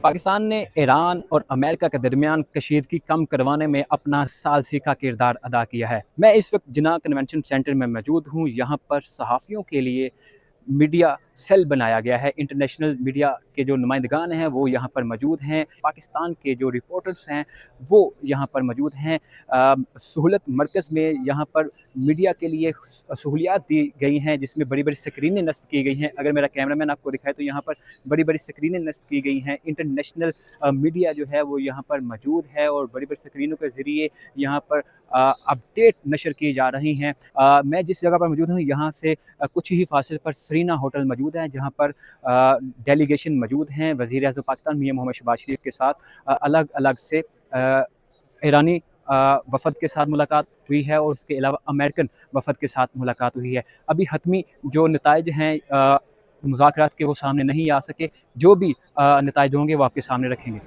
पाकिस्तान ने ईरान और अमेरिका के दरमियान कशीदगी कम करवाने में अपना सालसी का किरदार अदा किया है। मैं इस वक्त जिन्ना कन्वेंशन सेंटर में मौजूद हूँ। यहाँ पर सहाफ़ियों के लिए मीडिया सेल बनाया गया है। इंटरनेशनल मीडिया के जो नुमाइंदगान हैं वो यहाँ पर मौजूद हैं। पाकिस्तान के जो रिपोर्टर्स हैं वो यहाँ पर मौजूद हैं। सहूलत मरकज़ में यहाँ पर मीडिया के लिए सहूलियात दी गई हैं, जिसमें बड़ी बड़ी स्क्रीनें नस्ब की गई हैं। अगर मेरा कैमरामैन आपको दिखाए तो यहाँ पर बड़ी बड़ी स्क्रीनें नस्ब की गई हैं। इंटरनेशनल मीडिया जो है वो यहाँ पर मौजूद है और बड़ी बड़ी स्क्रीनों के ज़रिए यहाँ पर अपडेट नशर की जा रही हैं। मैं जिस जगह पर मौजूद हूँ यहाँ से कुछ ही फासले पर सरीना होटल मौजूद है, जहाँ पर डेलीगेशन मौजूद हैं। वज़ीर-ए-आज़म पाकिस्तान मियां मोहम्मद शहबाज शरीफ के साथ अलग अलग से ईरानी वफ़द के साथ मुलाकात हुई है और उसके अलावा अमेरिकन वफ़द के साथ मुलाकात हुई है। अभी हतमी जो नताइज हैं मुज़ाकरात के वो सामने नहीं आ सके। जो भी नताइज होंगे वो आपके सामने रखेंगे।